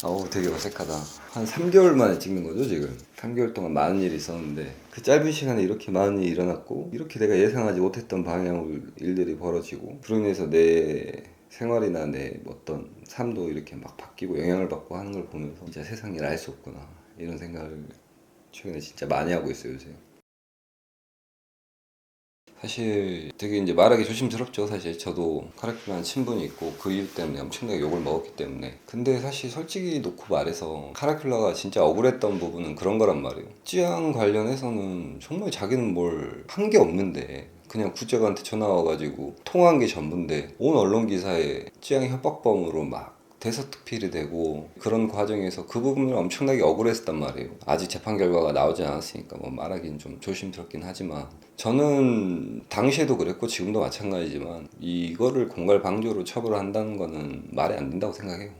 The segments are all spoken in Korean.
어우, 되게 어색하다. 한 3개월 만에 찍는 거죠, 지금? 3개월 동안 많은 일이 있었는데 그 짧은 시간에 이렇게 많은 일이 일어났고 이렇게 내가 예상하지 못했던 방향으로 일들이 벌어지고 그로 인해서 내 생활이나 내 어떤 삶도 이렇게 막 바뀌고 영향을 받고 하는 걸 보면서 진짜 세상에 알 수 없구나 이런 생각을 최근에 진짜 많이 하고 있어요, 요새. 사실 되게 이제 말하기 조심스럽죠. 사실 저도 카라큘라는 친분이 있고 그 일 때문에 엄청나게 욕을 먹었기 때문에. 근데 사실 솔직히 놓고 말해서 카라큘라가 진짜 억울했던 부분은 그런 거란 말이에요. 찌양 관련해서는 정말 자기는 뭘 한 게 없는데 그냥 구제가한테 전화 와가지고 통화한 게 전부인데 온 언론 기사에 찌양 협박범으로 막 대서특필이 되고 그런 과정에서 그 부분을 엄청나게 억울했었단 말이에요. 아직 재판 결과가 나오지 않았으니까 뭐 말하기는 좀 조심스럽긴 하지만 저는 당시에도 그랬고 지금도 마찬가지지만 이거를 공갈방조로 처벌한다는 거는 말이 안 된다고 생각해요.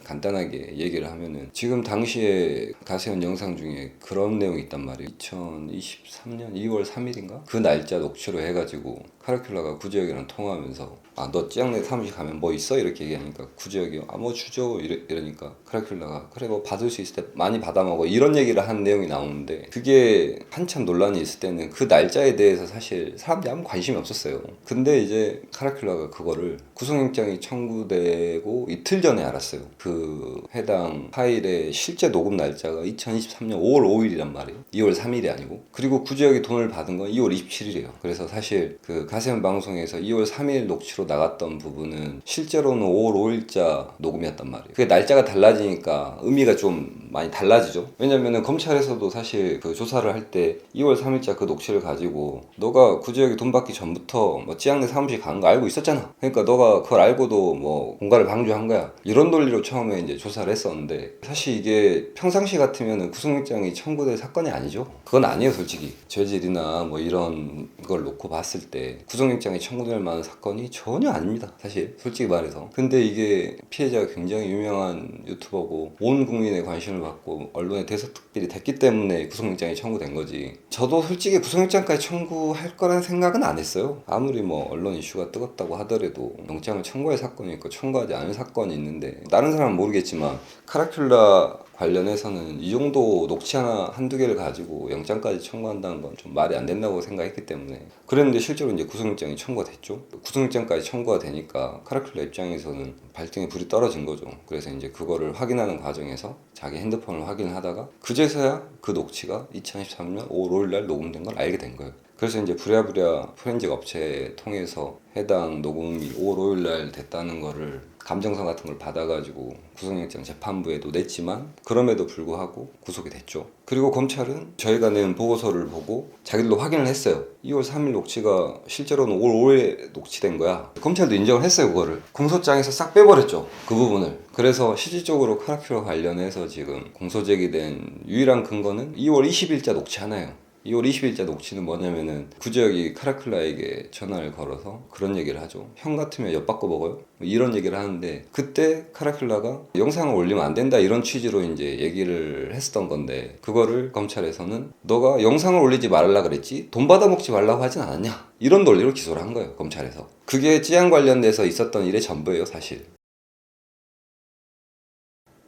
간단하게 얘기를 하면은 지금 당시에 가세현 영상 중에 그런 내용이 있단 말이에요. 2023년 2월 3일인가? 그 날짜 녹취로 해가지고 카라큘라가 구지혁이랑 통화하면서 아 너 찌양내 사무실 가면 뭐 있어? 이렇게 얘기하니까 구지혁이 아 뭐 주죠 이러니까 카라큘라가 그래 뭐 받을 수 있을 때 많이 받아 먹어 이런 얘기를 한 내용이 나오는데 그게 한참 논란이 있을 때는 그 날짜에 대해서 사실 사람들이 아무 관심이 없었어요. 근데 이제 카라큘라가 그거를 구속영장이 청구되고 이틀 전에 알았어요. 그 해당 파일의 실제 녹음 날짜가 2023년 5월 5일이란 말이에요. 2월 3일이 아니고. 그리고 구지혁이 돈을 받은 건 2월 27일이에요. 그래서 사실 그 가세현 방송에서 2월 3일 녹취로 나갔던 부분은 실제로는 5월 5일자 녹음이었단 말이에요. 그게 날짜가 달라지니까 의미가 좀 많이 달라지죠. 왜냐면은 검찰에서도 사실 그 조사를 할 때 2월 3일자 그 녹취를 가지고 너가 구지혁이 돈 받기 전부터 뭐 찌양내 사무실 가는 거 알고 있었잖아. 그러니까 너가 그걸 알고도 뭐 공갈을 방조한 거야. 이런 논리로 처음에 이제 조사를 했었는데 사실 이게 평상시 같으면은 구속영장이 청구될 사건이 아니죠. 그건 아니에요, 솔직히. 죄질이나 뭐 이런 걸 놓고 봤을 때 구속영장이 청구될 만한 사건이 전혀 아닙니다. 사실 솔직히 말해서. 근데 이게 피해자가 굉장히 유명한 유튜버고 온 국민의 관심을 받고 언론에 대서특필이 됐기 때문에 구속영장이 청구된 거지. 저도 솔직히 구속영장까지 청구할 거라는 생각은 안 했어요. 아무리 뭐 언론 이슈가 뜨겁다고 하더라도 영장을 청구할 사건이 있고 청구하지 않을 사건이 있는데 다른 사람은 모르겠지만 카라큘라 관련해서는 이 정도 녹취 하나 한두 개를 가지고 영장까지 청구한다는 건 좀 말이 안 된다고 생각했기 때문에 그랬는데 실제로 이제 구속영장이 청구가 됐죠. 구속영장까지 청구가 되니까 카라큘라 입장에서는 발등에 불이 떨어진 거죠. 그래서 이제 그거를 확인하는 과정에서 자기 핸드폰을 확인하다가 그제서야 그 녹취가 2013년 5월 5일 날 녹음된 걸 알게 된 거예요. 그래서 이제 부랴부랴 포렌식 업체 통해서 해당 녹음이 5월 5일 날 됐다는 거를 감정서 같은 걸 받아가지고 구속영장 재판부에도 냈지만 그럼에도 불구하고 구속이 됐죠. 그리고 검찰은 저희가 낸 보고서를 보고 자기들도 확인을 했어요. 2월 3일 녹취가 실제로는 5월 5일에 녹취된 거야. 검찰도 인정을 했어요. 그거를 공소장에서 싹 빼버렸죠, 그 부분을. 그래서 실질적으로 카라큘라 관련해서 지금 공소 제기된 유일한 근거는 2월 20일자 녹취 하나예요. 2월 20일자 녹취는 뭐냐면은 구지혁이 카라큘라에게 전화를 걸어서 그런 얘기를 하죠. 형 같으면 엿바꿔 먹어요? 뭐 이런 얘기를 하는데 그때 카라큘라가 영상을 올리면 안 된다 이런 취지로 이제 얘기를 했었던 건데 그거를 검찰에서는 너가 영상을 올리지 말라 그랬지 돈 받아 먹지 말라고 하진 않았냐 이런 논리로 기소를 한 거예요, 검찰에서. 그게 찌양 관련돼서 있었던 일의 전부예요, 사실.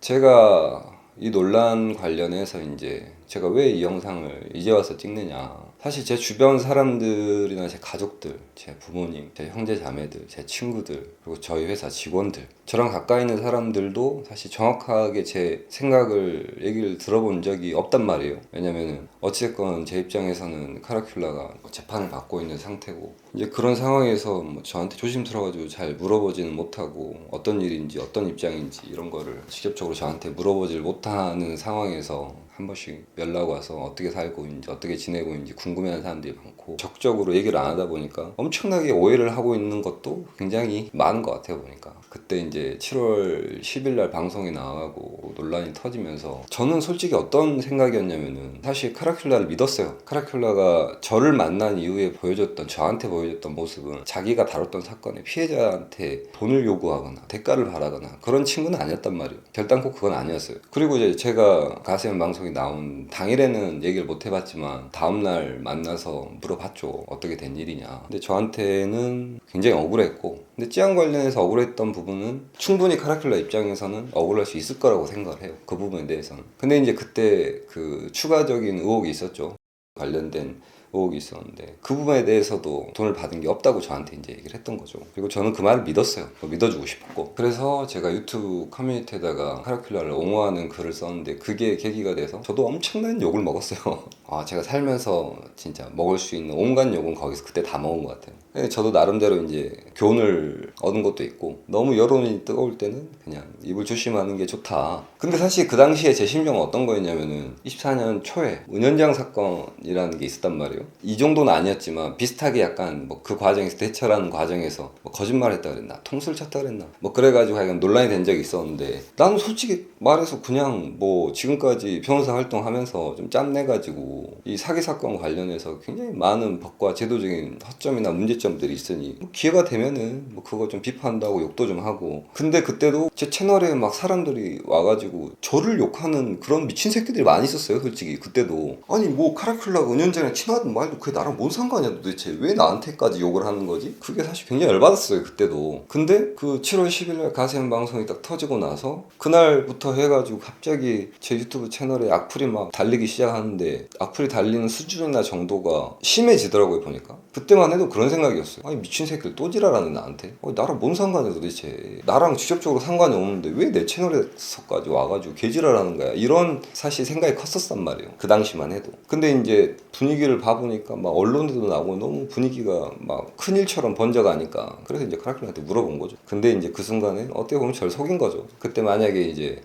제가 이 논란 관련해서 이제 제가 왜 이 영상을 이제 와서 찍느냐. 사실 제 주변 사람들이나 제 가족들, 제 부모님, 제 형제 자매들, 제 친구들, 그리고 저희 회사 직원들, 저랑 가까이 있는 사람들도 사실 정확하게 제 생각을 얘기를 들어본 적이 없단 말이에요. 왜냐면은 어찌됐건 제 입장에서는 카라큘라가 재판을 받고 있는 상태고 이제 그런 상황에서 뭐 저한테 조심스러워가지고 잘 물어보지는 못하고 어떤 일인지 어떤 입장인지 이런 거를 직접적으로 저한테 물어보질 못하는 상황에서 한 번씩 연락 와서 어떻게 살고 있는지 어떻게 지내고 있는지 궁금해하는 사람들이 많고 적극적으로 얘기를 안 하다 보니까 엄청나게 오해를 하고 있는 것도 굉장히 많은 것 같아요. 보니까 그때 이제 7월 10일 날 방송에 나가고 논란이 터지면서 저는 솔직히 어떤 생각이었냐면은 사실 카라큘라를 믿었어요. 카라큘라가 저를 만난 이후에 보여줬던 저한테 보여줬던 모습은 자기가 다뤘던 사건의 피해자한테 돈을 요구하거나 대가를 바라거나 그런 친구는 아니었단 말이에요. 결단코 그건 아니었어요. 그리고 이제 제가 가세현 방송에 나온 당일에는 얘기를 못 해봤지만 다음날 변호사를 만나서 물어봤죠. 어떻게 된 일이냐. 근데 저한테는 굉장히 억울했고, 근데 찌안 관련해서 억울했던 부분은 충분히 카라큘라 입장에서는 억울할 수 있을 거라고 생각을 해요. 그 부분에 대해서는. 근데 이제 그때 그 추가적인 의혹이 있었죠. 관련된 의혹이 있었는데 그 부분에 대해서도 돈을 받은 게 없다고 저한테 이제 얘기를 했던 거죠. 그리고 저는 그 말을 믿었어요. 믿어주고 싶었고, 그래서 제가 유튜브 커뮤니티에다가 카라큘라를 옹호하는 글을 썼는데 그게 계기가 돼서 저도 엄청난 욕을 먹었어요. 제가 살면서 진짜 먹을 수 있는 온갖 욕은 거기서 그때 다 먹은 것 같아요. 저도 나름대로 이제 교훈을 얻은 것도 있고, 너무 여론이 뜨거울 때는 그냥 입을 조심하는 게 좋다. 근데 사실 그 당시에 제 심정은 어떤 거였냐면은 24년 초에 은연장 사건이라는 게 있었단 말이에요. 이 정도는 아니었지만 비슷하게 약간 뭐 그 과정에서 대처라는 과정에서 뭐 거짓말 했다 그랬나, 통수를 쳤다 그랬나, 뭐 그래가지고 하여간 논란이 된 적이 있었는데, 나는 솔직히 말해서 그냥 뭐 지금까지 변호사 활동하면서 좀 짬내가지고 이 사기 사건 관련해서 굉장히 많은 법과 제도적인 허점이나 문제점들이 있으니 뭐 기회가 되면은 뭐 그거 좀 비판한다고 욕도 좀 하고. 근데 그때도 제 채널에 막 사람들이 와가지고 저를 욕하는 그런 미친 새끼들이 많이 있었어요. 솔직히 그때도 아니 뭐 카라큘라가 은연장이랑 친하든 말도 그게 나랑 뭔 상관이야 도대체, 왜 나한테까지 욕을 하는 거지? 그게 사실 굉장히 열받았어요 그때도. 근데 그 7월 10일날 가세현 방송이 딱 터지고 나서 그날부터 해가지고 갑자기 제 유튜브 채널에 악플이 막 달리기 시작하는데, 악플이 달리는 수준이나 정도가 심해지더라고요 보니까. 그때만 해도 그런 생각이었어요. 아니 미친 새끼들 또 지랄하는 나한테, 나랑 뭔 상관이야 도대체, 나랑 직접적으로 상관이 없는데 왜 내 채널에서까지 와가지고 개지랄하는 거야, 이런 사실 생각이 컸었단 말이에요 그 당시만 해도. 근데 이제 분위기를 봐보니까 막 언론에도 나오고 너무 분위기가 막 큰일처럼 번져가니까, 그래서 이제 카라큘라한테 물어본 거죠. 근데 이제 그 순간에 어떻게 보면 저를 속인 거죠. 그때 만약에 이제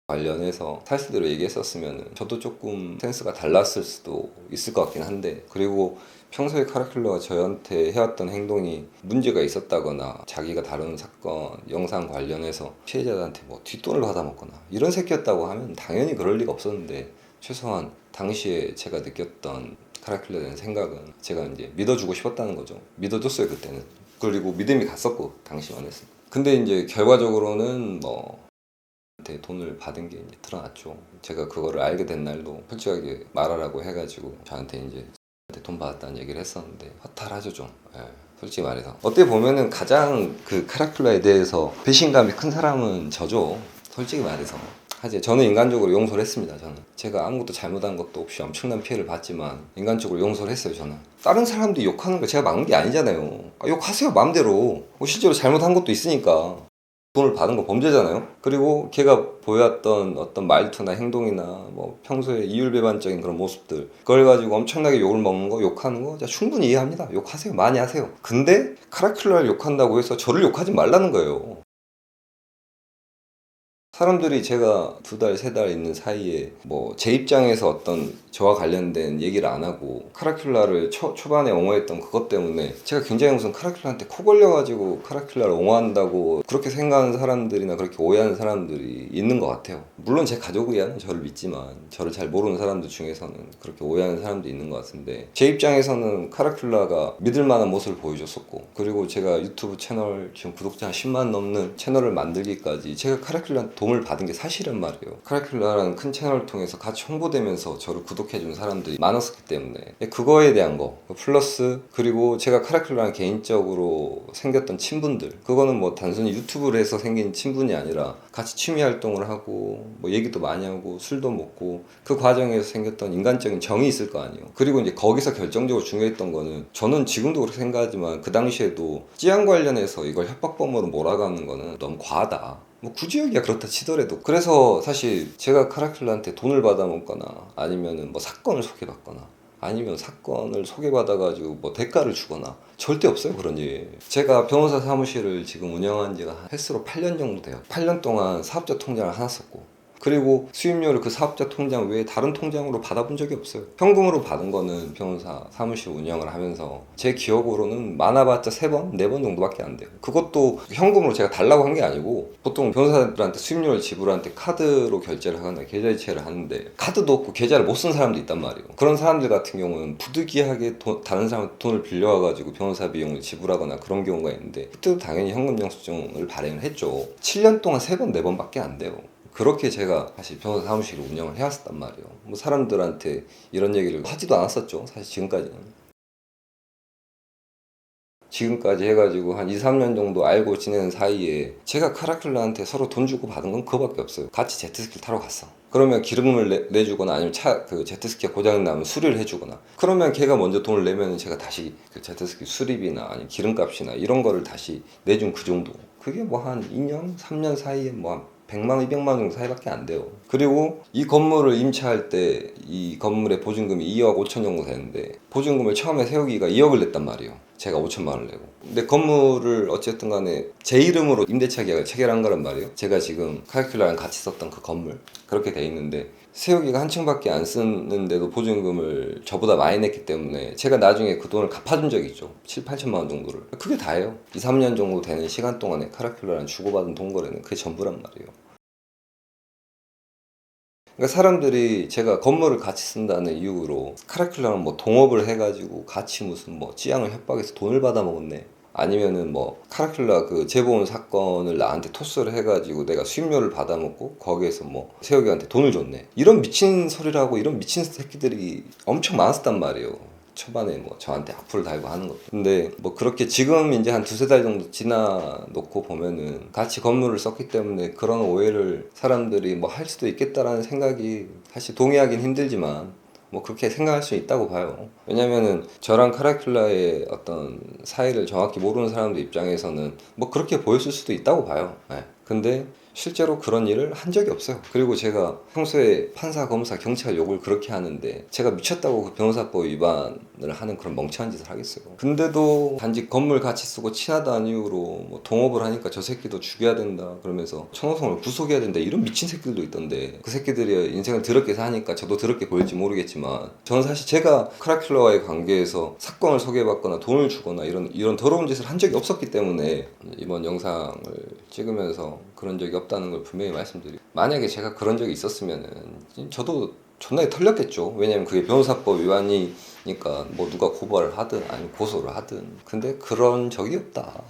관련해서 사실대로 얘기했었으면 저도 조금 센스가 달랐을 수도 있을 것 같긴 한데, 그리고 평소에 카라큘라가 저한테 해왔던 행동이 문제가 있었다거나 자기가 다룬 사건 영상 관련해서 피해자들한테 뭐 뒷돈을 받아먹거나 이런 새끼였다고 하면 당연히 그럴 리가 없었는데, 최소한 당시에 제가 느꼈던 카라큘라에 대한 생각은 제가 이제 믿어주고 싶었다는 거죠. 믿어줬어요 그때는. 그리고 믿음이 갔었고 당시만 했어요. 근데 이제 결과적으로는 뭐 돈을 받은 게 이제 드러났죠. 제가 그거를 알게 된 날도 솔직하게 말하라고 해가지고 저한테 이제 돈 받았다는 얘기를 했었는데 허탈하죠 좀. 솔직히 말해서 어떻게 보면은 가장 그 카라큘라에 대해서 배신감이 큰 사람은 저죠. 솔직히 말해서. 하지만 저는 인간적으로 용서를 했습니다. 저는 제가 아무것도 잘못한 것도 없이 엄청난 피해를 봤지만 인간적으로 용서를 했어요. 저는 다른 사람들이 욕하는 거 제가 막는 게 아니잖아요. 욕하세요 마음대로. 실제로 잘못한 것도 있으니까. 돈을 받은 거 범죄잖아요. 그리고 걔가 보였던 어떤 말투나 행동이나 뭐 평소에 이율배반적인 그런 모습들, 그걸 가지고 엄청나게 욕을 먹는 거, 욕하는 거 제가 충분히 이해합니다. 욕하세요. 많이 하세요. 근데 카라큘라를 욕한다고 해서 저를 욕하지 말라는 거예요. 사람들이 제가 2달, 3달 있는 사이에 뭐 제 입장에서 어떤 저와 관련된 얘기를 안 하고 카라큘라를 초반에 옹호했던 그것 때문에 제가 굉장히 무슨 카라큘라한테 코 걸려가지고 카라큘라를 옹호한다고 그렇게 생각하는 사람들이나 그렇게 오해하는 사람들이 있는 것 같아요. 물론 제 가족이야 저를 믿지만 저를 잘 모르는 사람들 중에서는 그렇게 오해하는 사람도 있는 것 같은데, 제 입장에서는 카라큘라가 믿을 만한 모습을 보여줬었고, 그리고 제가 유튜브 채널 지금 구독자 한 10만 넘는 채널을 만들기까지 제가 카라큘라한테 도움을 받은 게 사실은 말이에요. 카라큘라라는 큰 채널을 통해서 같이 홍보되면서 저를 구독해준 사람들이 많았었기 때문에 그거에 대한 거 플러스, 그리고 제가 카라큘라랑 개인적으로 생겼던 친분들, 그거는 뭐 단순히 유튜브를 해서 생긴 친분이 아니라 같이 취미 활동을 하고 뭐 얘기도 많이 하고 술도 먹고 그 과정에서 생겼던 인간적인 정이 있을 거 아니에요. 그리고 이제 거기서 결정적으로 중요했던 거는, 저는 지금도 그렇게 생각하지만 그 당시에도 찌안 관련해서 이걸 협박범으로 몰아가는 거는 너무 과하다. 뭐 굳이 여기가 그렇다 치더라도. 그래서 사실 제가 카라큘라한테 돈을 받아먹거나 아니면은 뭐 사건을 소개받거나 아니면 사건을 소개받아가지고 뭐 대가를 주거나 절대 없어요 그런 일. 제가 변호사 사무실을 지금 운영한 지가 횟수로 8년 정도 돼요. 8년 동안 사업자 통장을 하나 썼고, 그리고 수입료를 그 사업자 통장 외에 다른 통장으로 받아본 적이 없어요. 현금으로 받은 거는 변호사 사무실 운영을 하면서 제 기억으로는 많아봤자 3번, 4번 정도밖에 안 돼요. 그것도 현금으로 제가 달라고 한 게 아니고, 보통 변호사들한테 수입료를 지불할 때 카드로 결제를 하거나 계좌이체를 하는데 카드도 없고 계좌를 못 쓴 사람도 있단 말이에요. 그런 사람들 같은 경우는 부득이하게 다른 사람 돈을 빌려와가지고 변호사 비용을 지불하거나 그런 경우가 있는데, 그때도 당연히 현금 영수증을 발행을 했죠. 7년 동안 3번, 4번밖에 안 돼요. 그렇게 제가 사실 변호사 사무실을 운영을 해왔단 말이에요. 뭐 사람들한테 이런 얘기를 하지도 않았었죠. 사실 지금까지 해가지고 한 2, 3년 정도 알고 지내는 사이에 제가 카라큘라한테 서로 돈 주고 받은 건 그거밖에 없어요. 같이 제트스키를 타러 갔어. 그러면 기름을 내주거나 아니면 그 제트스키가 고장이 나면 수리를 해주거나, 그러면 걔가 먼저 돈을 내면 제가 다시 그 제트스키 수리비나 아니면 기름값이나 이런 거를 다시 내준 그 정도. 그게 뭐 한 2년, 3년 사이에 뭐 한 100만 원, 200만 원 정도 사이밖에 안 돼요. 그리고 이 건물을 임차할 때 이 건물의 보증금이 2억 5천 정도 되는데, 보증금을 처음에 세우기가 2억을 냈단 말이에요. 제가 5천만 원을 내고. 근데 건물을 어쨌든 간에 제 이름으로 임대차 계약을 체결한 거란 말이에요. 제가 지금 카라큘라랑 같이 썼던 그 건물, 그렇게 돼 있는데 세우기가 한 층밖에 안 쓰는데도 보증금을 저보다 많이 냈기 때문에 제가 나중에 그 돈을 갚아준 적이 있죠. 7, 8천만 원 정도를. 그게 다예요. 2, 3년 정도 되는 시간 동안에 카라큘라랑 주고받은 돈 거래는 그게 전부란 말이에요. 그러니까 사람들이 제가 건물을 같이 쓴다는 이유로 카라큘라는 뭐 동업을 해가지고 같이 무슨 뭐 찌양을 협박해서 돈을 받아 먹었네, 아니면은 뭐 카라큘라 그 재보험 사건을 나한테 토스를 해가지고 내가 수임료를 받아먹고 거기에서 뭐 세혁이한테 돈을 줬네, 이런 미친 소리라고 이런 미친 새끼들이 엄청 많았단 말이에요. 초반에 뭐 저한테 악플 달고 하는 것도. 근데 뭐 그렇게 지금 이제 한 두세 달 정도 지나 놓고 보면은 같이 건물을 썼기 때문에 그런 오해를 사람들이 뭐 할 수도 있겠다라는 생각이, 사실 동의하긴 힘들지만 뭐 그렇게 생각할 수 있다고 봐요. 왜냐면은 저랑 카라큘라의 어떤 사이를 정확히 모르는 사람들 입장에서는 뭐 그렇게 보였을 수도 있다고 봐요. 네. 근데 실제로 그런 일을 한 적이 없어요. 그리고 제가 평소에 판사, 검사, 경찰 욕을 그렇게 하는데 제가 미쳤다고 그 변호사법 위반을 하는 그런 멍청한 짓을 하겠어요. 근데도 단지 건물 같이 쓰고 친하다는 이유로 뭐 동업을 하니까 저 새끼도 죽여야 된다 그러면서 천호성을 구속해야 된다, 이런 미친 새끼들도 있던데, 그 새끼들이 인생을 더럽게 사니까 저도 더럽게 보일지 모르겠지만 저는 사실 제가 카라큘라와의 관계에서 사건을 소개받거나 돈을 주거나 이런 더러운 짓을 한 적이 없었기 때문에 이번 영상을 찍으면서 그런 적이 없다는 걸 분명히 말씀드리고, 만약에 제가 그런 적이 있었으면은 저도 존나게 털렸겠죠. 왜냐면 그게 변호사법 위반이니까 뭐 누가 고발을 하든 아니면 고소를 하든. 근데 그런 적이 없다.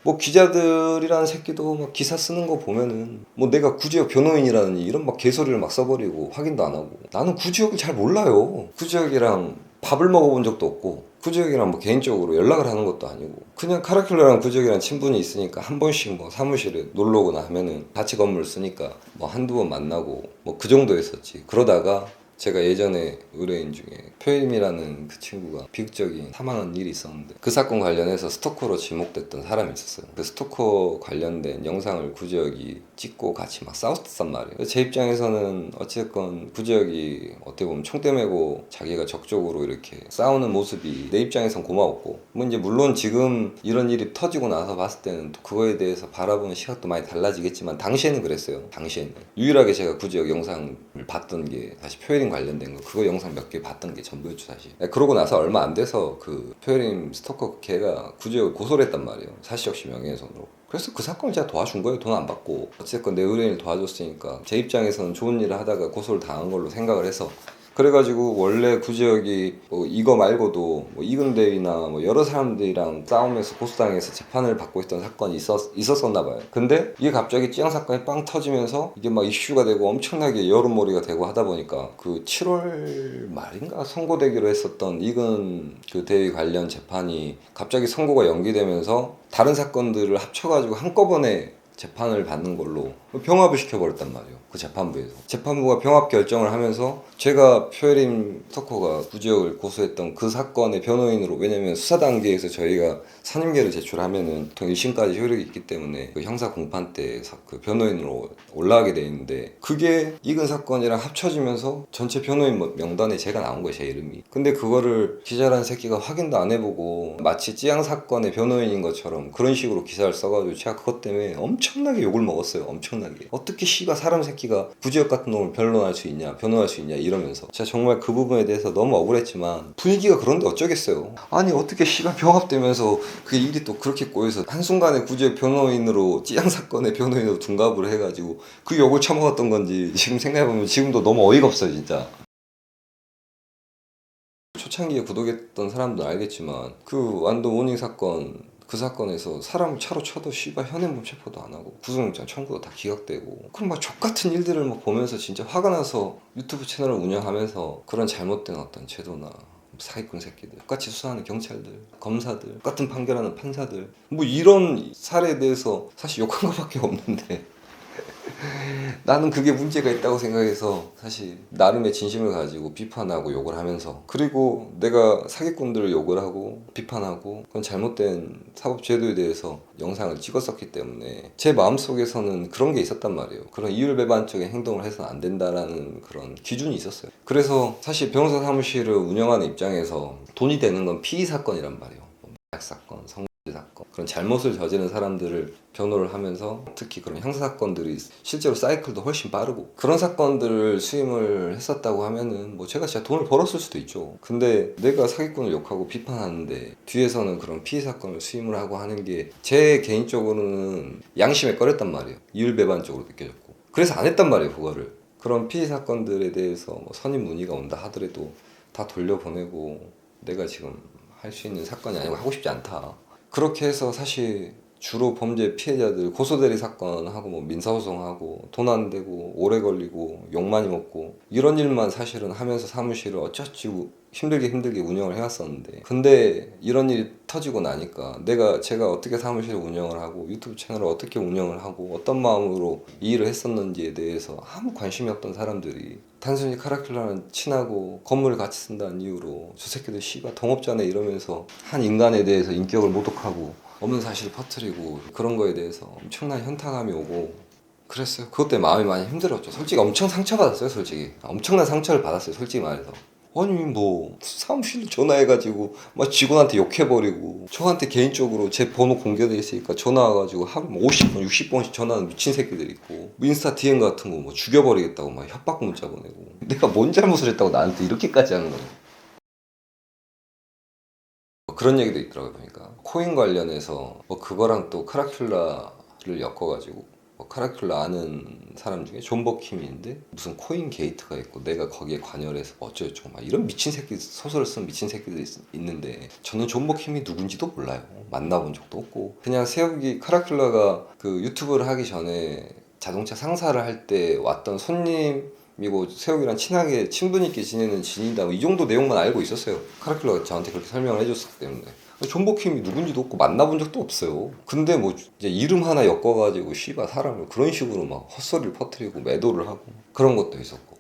뭐 기자들이라는 새끼도 막 기사 쓰는 거 보면은 뭐 내가 구지역 변호인이라느니 이런 막 개소리를 막 써버리고 확인도 안 하고, 나는 구지역을 잘 몰라요. 구지역이랑 밥을 먹어본 적도 없고 구지역이랑 뭐 개인적으로 연락을 하는 것도 아니고, 그냥 카라큘라랑 구지역이랑 친분이 있으니까 한 번씩 뭐 사무실에 놀러 오거나 하면은 같이 건물 쓰니까 뭐 한두 번 만나고 뭐 그 정도였었지. 그러다가 제가 예전에 의뢰인 중에 표임이라는 그 친구가 비극적인 사망한 일이 있었는데, 그 사건 관련해서 스토커로 지목됐던 사람이 있었어요. 그 스토커 관련된 영상을 구지역이 찍고 같이 막 싸웠단 말이에요. 제 입장에서는 어쨌건 구지역이 어떻게 보면 총대 메고 자기가 적극적으로 이렇게 싸우는 모습이 내 입장에선 고마웠고, 뭐 이제 물론 지금 이런 일이 터지고 나서 봤을 때는 또 그거에 대해서 바라보는 시각도 많이 달라지겠지만 당시에는 그랬어요. 당시에는 유일하게 제가 구지역 영상을 봤던 게 사실 표혜림 관련된 거, 그거 영상 몇 개 봤던 게 전부였죠 사실. 그러고 나서 얼마 안 돼서 그 표혜림 스토커 걔가 구지역을 고소를 했단 말이에요. 사실적시 명예훼손으로. 그래서 그 사건을 제가 도와준 거예요. 돈 안 받고. 어쨌건 내 의뢰인을 도와줬으니까 제 입장에서는 좋은 일을 하다가 고소를 당한 걸로 생각을 해서, 그래가지고 원래 구지역이 뭐 이거 말고도 뭐 이근대위나 뭐 여러 사람들이랑 싸우면서 고소당해서 재판을 받고 있던 사건이 있었었나 봐요. 근데 이게 갑자기 찌양 사건이 빵 터지면서 이게 막 이슈가 되고 엄청나게 여론몰이가 되고 하다 보니까 그 7월 말인가 선고되기로 했었던 이근 그 대위 관련 재판이 갑자기 선고가 연기되면서 다른 사건들을 합쳐가지고 한꺼번에 재판을 받는 걸로 병합을 시켜버렸단 말이에요. 그 재판부에서. 재판부가 병합 결정을 하면서 제가 표혜림 스토커가 구지역을 고소했던 그 사건의 변호인으로, 왜냐면 수사 단계에서 저희가 선임계를 제출하면은 보통 1심까지 효력이 있기 때문에 그 형사 공판 때 그 변호인으로 올라가게 돼 있는데, 그게 이근 사건이랑 합쳐지면서 전체 변호인 명단에 제가 나온 거예요, 제 이름이. 근데 그거를 기자라는 새끼가 확인도 안 해보고 마치 찌양 사건의 변호인인 것처럼 그런 식으로 기사를 써가지고 제가 그것 때문에 엄청나게 욕을 먹었어요. 엄청나게. 어떻게 씨가 사람 새끼가 구지역 같은 놈을 변론할 수 있냐, 변호할 수 있냐 이러면서 제가 정말 그 부분에 대해서 너무 억울했지만 분위기가 그런데 어쩌겠어요. 아니 어떻게 씨가 병합되면서 그 일이 또 그렇게 꼬여서 한순간에 구지역 변호인으로 찌양 사건의 변호인으로 둔갑을 해가지고 그 욕을 처먹었던 건지 지금 생각해보면 지금도 너무 어이가 없어요 진짜. 초창기에 구독했던 사람들은 알겠지만 그 완도 모닝 사건 그 사건에서 사람을 차로 쳐도 씨발 현행범 체포도 안 하고 구속영장 청구도 다 기각되고, 그럼 막 족같은 일들을 막 보면서 진짜 화가 나서 유튜브 채널을 운영하면서 그런 잘못된 어떤 제도나 사기꾼 새끼들, 똑같이 수사하는 경찰들, 검사들, 똑같은 판결하는 판사들, 뭐 이런 사례에 대해서 사실 욕한 것밖에 없는데 나는 그게 문제가 있다고 생각해서 사실 나름의 진심을 가지고 비판하고 욕을 하면서, 그리고 내가 사기꾼들을 욕을 하고 비판하고 그건 잘못된 사법제도에 대해서 영상을 찍었었기 때문에 제 마음속에서는 그런 게 있었단 말이에요. 그런 이율배반적인 행동을 해서는 안 된다라는 그런 기준이 있었어요. 그래서 사실 변호사 사무실을 운영하는 입장에서 돈이 되는 건 피의 사건이란 말이에요. 마약 사건, 사건, 그런 잘못을 저지른 사람들을 변호를 하면서, 특히 그런 형사사건들이 실제로 사이클도 훨씬 빠르고 그런 사건들을 수임을 했었다고 하면은 뭐 제가 진짜 돈을 벌었을 수도 있죠. 근데 내가 사기꾼을 욕하고 비판하는데 뒤에서는 그런 피해 사건을 수임을 하고 하는 게 제 개인적으로는 양심에 꺼렸단 말이에요. 이율배반적으로 느껴졌고, 그래서 안 했단 말이에요. 그거를 그런 피해 사건들에 대해서 뭐 선임 문의가 온다 하더라도 다 돌려보내고, 내가 지금 할 수 있는 사건이 아니고 하고 싶지 않다. 그렇게 해서 사실 주로 범죄 피해자들 고소대리 사건하고 뭐 민사소송하고 돈 안 되고 오래 걸리고 욕 많이 먹고 이런 일만 사실은 하면서 사무실을 어쩌지 힘들게 운영을 해왔었는데, 근데 이런 일이 터지고 나니까 제가 어떻게 사무실을 운영을 하고 유튜브 채널을 어떻게 운영을 하고 어떤 마음으로 이 일을 했었는지에 대해서 아무 관심이 없던 사람들이 단순히 카라큘라는 친하고 건물을 같이 쓴다는 이유로 저 새끼들 씨발 동업자네 이러면서 한 인간에 대해서 인격을 모독하고 없는 사실을 퍼뜨리고, 그런 거에 대해서 엄청난 현타감이 오고 그랬어요. 그것 때문에 마음이 많이 힘들었죠. 솔직히 엄청 상처받았어요. 솔직히 엄청난 상처를 받았어요. 솔직히 말해서. 아니 뭐 사무실로 전화해가지고 막 직원한테 욕해버리고, 저한테 개인적으로 제 번호 공개돼 있으니까 전화 와가지고 하루 50번 60번씩 전화하는 미친 새끼들 있고, 인스타 DM 같은 거 뭐 죽여버리겠다고 막 협박 문자 보내고, 내가 뭔 잘못을 했다고 나한테 이렇게까지 하는 거야. 그런 얘기도 있더라고요. 보니까 코인 관련해서 뭐 그거랑 또 카라큘라를 엮어가지고, 뭐 카라큘라 아는 사람 중에 존 버킴인데 무슨 코인 게이트가 있고 내가 거기에 관여를 해서 어쩌고저쩌고 막 이런 미친 새끼, 소설을 쓴 미친 새끼들이 있는데, 저는 존 버킴이 누군지도 몰라요. 만나본 적도 없고, 그냥 세욱이 카라큘라가 그 유튜브를 하기 전에 자동차 상사를 할 때 왔던 손님이고 세욱이랑 친하게 친분 있게 지내는 지인이다, 이 정도 내용만 알고 있었어요. 카라큘라가 저한테 그렇게 설명을 해줬기 때문에. 존 버킴이 누군지도 없고 만나본 적도 없어요. 근데 뭐 이제 이름 하나 엮어가지고 씨발 사람을 그런 식으로 막 헛소리를 퍼뜨리고 매도를 하고 그런 것도 있었고.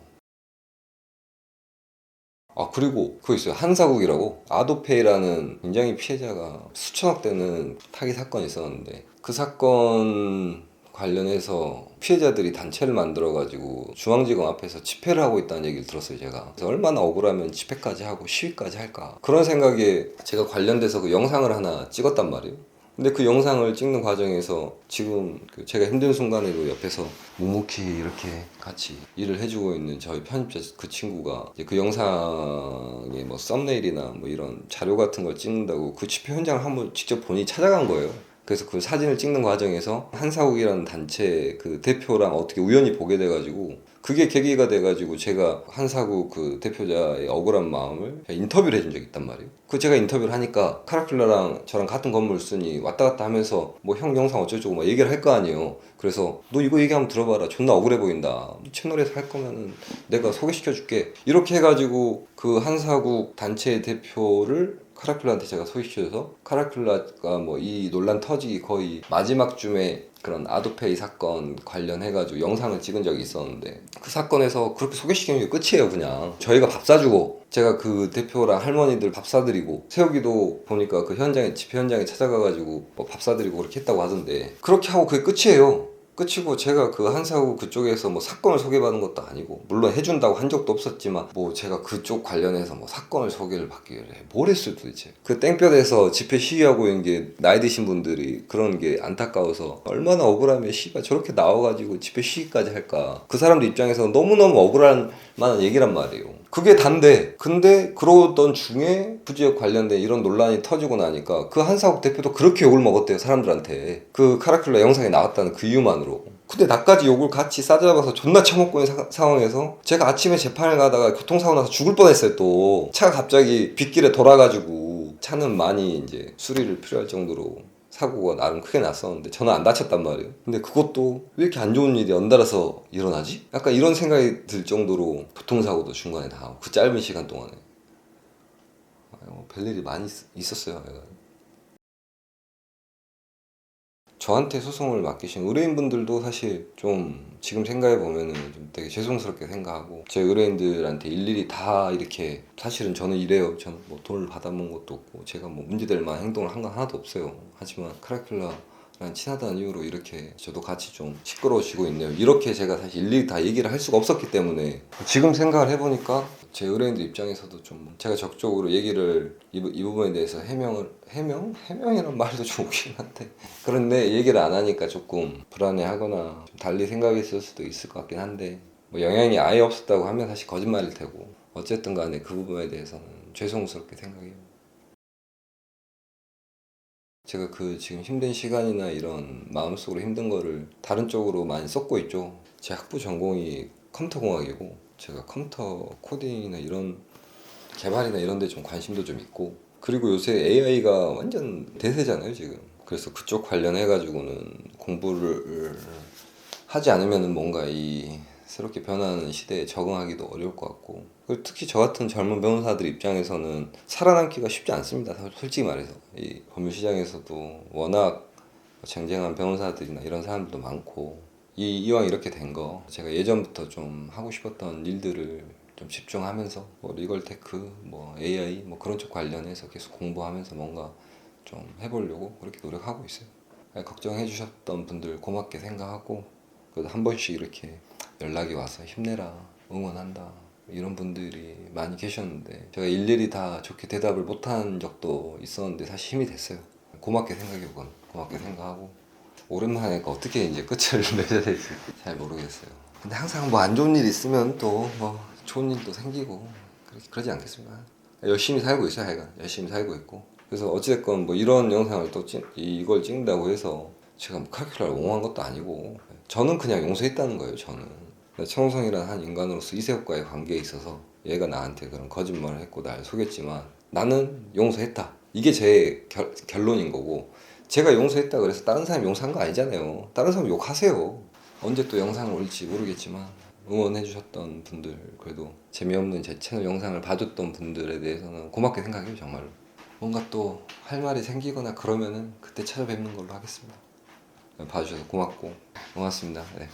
아 그리고 그거 있어요. 한사국이라고 아도페이라는 굉장히 피해자가 수천억 되는 타기 사건이 있었는데, 그 사건 관련해서 피해자들이 단체를 만들어가지고 중앙지검 앞에서 집회를 하고 있다는 얘기를 들었어요. 제가 그래서 얼마나 억울하면 집회까지 하고 시위까지 할까, 그런 생각에 제가 관련돼서 그 영상을 하나 찍었단 말이에요. 근데 그 영상을 찍는 과정에서 지금 제가 힘든 순간에도 옆에서 묵묵히 이렇게 같이 일을 해주고 있는 저희 편집자 그 친구가 이제 그 영상에 뭐 썸네일이나 뭐 이런 자료 같은 걸 찍는다고 그 집회 현장을 한번 직접 본인이 찾아간 거예요. 그래서 그 사진을 찍는 과정에서 한사국이라는 단체 그 대표랑 어떻게 우연히 보게 돼가지고, 그게 계기가 돼가지고 제가 한사국 그 대표자의 억울한 마음을 인터뷰를 해준 적이 있단 말이에요. 그 제가 인터뷰를 하니까 카라큘라랑 저랑 같은 건물 쓰니 왔다 갔다 하면서 뭐 형 영상 어쩌고저쩌고 막 얘기를 할 거 아니에요. 그래서 너 이거 얘기 한번 들어봐라, 존나 억울해 보인다, 채널에서 할 거면은 내가 소개시켜 줄게, 이렇게 해가지고 그 한사국 단체 대표를 카라큘라한테 제가 소개시켜줘서, 카라큘라가 뭐 이 논란 터지기 거의 마지막 쯤에 그런 아도페이 사건 관련해가지고 영상을 찍은 적이 있었는데, 그 사건에서 그렇게 소개시키는 게 끝이에요. 그냥 저희가 밥 사주고, 제가 그 대표랑 할머니들 밥 사드리고, 세우기도 보니까 그 현장에 집회 현장에 찾아가가지고 뭐 밥 사드리고 그렇게 했다고 하던데, 그렇게 하고 그게 끝이에요. 끝이고, 제가 그 한사국 그쪽에서 뭐 사건을 소개받은 것도 아니고, 물론 해준다고 한 적도 없었지만 뭐 제가 그쪽 관련해서 뭐 사건을 소개를 받기 위해 뭘 했어요 도대체. 그 땡볕에서 집회 시위하고 있는 게 나이 드신 분들이 그런 게 안타까워서 얼마나 억울하면 씨발 저렇게 나와가지고 집회 시위까지 할까, 그 사람들 입장에서 너무너무 억울한 만한 얘기란 말이에요. 그게 단데, 근데 그러던 중에 부지역 관련된 이런 논란이 터지고 나니까 그 한사국 대표도 그렇게 욕을 먹었대요. 사람들한테. 그 카라큘라 영상에 나왔다는 그 이유만으로. 근데 나까지 욕을 같이 싸잡아서 존나 처먹고 있는 상황에서 제가 아침에 재판을 가다가 교통사고 나서 죽을 뻔했어요. 또 차가 갑자기 빗길에 돌아가지고, 차는 많이 이제 수리를 필요할 정도로 사고가 나름 크게 났었는데 저는 안 다쳤단 말이에요. 근데 그것도 왜 이렇게 안 좋은 일이 연달아서 일어나지? 약간 이런 생각이 들 정도로 교통사고도 중간에 나고 그 짧은 시간 동안에 별일이 많이 있었어요. 내가. 저한테 소송을 맡기신 의뢰인분들도 사실 좀 지금 생각해 보면은 좀 되게 죄송스럽게 생각하고, 제 의뢰인들한테 일일이 다 이렇게, 사실은 저는 이래요. 저는 뭐 돈을 받아먹은 것도 없고 제가 뭐 문제될 만한 행동을 한 건 하나도 없어요. 하지만 카라큘라랑 친하다는 이유로 이렇게 저도 같이 좀 시끄러워지고 있네요. 이렇게 제가 사실 일일이 다 얘기를 할 수가 없었기 때문에, 지금 생각을 해보니까 제 의뢰인들 입장에서도 좀 제가 적극적으로 얘기를 이 부분에 대해서 해명이란 말도 좀 웃긴 한데, 그런데 얘기를 안 하니까 조금 불안해하거나 좀 달리 생각했을 수도 있을 것 같긴 한데, 뭐 영향이 아예 없었다고 하면 사실 거짓말일 테고, 어쨌든 간에 그 부분에 대해서는 죄송스럽게 생각해요. 제가 그 지금 힘든 시간이나 이런 마음속으로 힘든 거를 다른 쪽으로 많이 쏟고 있죠. 제 학부 전공이 컴퓨터공학이고, 제가 컴퓨터 코딩이나 이런 개발이나 이런 데 좀 관심도 좀 있고, 그리고 요새 AI가 완전 대세잖아요 지금. 그래서 그쪽 관련해 가지고는 공부를 하지 않으면은 뭔가 이 새롭게 변하는 시대에 적응하기도 어려울 것 같고, 그리고 특히 저 같은 젊은 변호사들 입장에서는 살아남기가 쉽지 않습니다. 솔직히 말해서 이 법률 시장에서도 워낙 쟁쟁한 변호사들이나 이런 사람들도 많고, 이왕 이렇게 된 거 제가 예전부터 좀 하고 싶었던 일들을 좀 집중하면서 뭐 리걸테크, 뭐 AI 뭐 그런 쪽 관련해서 계속 공부하면서 뭔가 좀 해보려고 그렇게 노력하고 있어요. 걱정해 주셨던 분들 고맙게 생각하고, 그래도 한 번씩 이렇게 연락이 와서 힘내라, 응원한다, 이런 분들이 많이 계셨는데 제가 일일이 다 좋게 대답을 못한 적도 있었는데 사실 힘이 됐어요. 고맙게 생각해, 그건 고맙게 생각하고, 오랜만에 어떻게 이제 끝을 맺어야 될지 잘 모르겠어요. 근데 항상 뭐 안 좋은 일 있으면 또 뭐 좋은 일도 생기고 그러지 않겠습니까? 열심히 살고 있어요. 하여간 열심히 살고 있고, 그래서 어찌됐건 뭐 이런 영상을 또 이걸 찍는다고 해서 제가 뭐 카르큘라를 옹호한 것도 아니고, 저는 그냥 용서했다는 거예요. 저는 청성이라는 한 인간으로서 이세혁과의 관계에 있어서 얘가 나한테 그런 거짓말을 했고 날 속였지만 나는 용서했다, 이게 제 결론인 거고, 제가 용서했다 그래서 다른 사람 용서한 거 아니잖아요. 다른 사람 욕하세요. 언제 또 영상을 올지 모르겠지만, 응원해 주셨던 분들, 그래도 재미없는 제 채널 영상을 봐줬던 분들에 대해서는 고맙게 생각해요. 정말로. 뭔가 또 할 말이 생기거나 그러면은 그때 찾아뵙는 걸로 하겠습니다. 봐주셔서 고맙고 고맙습니다. 네.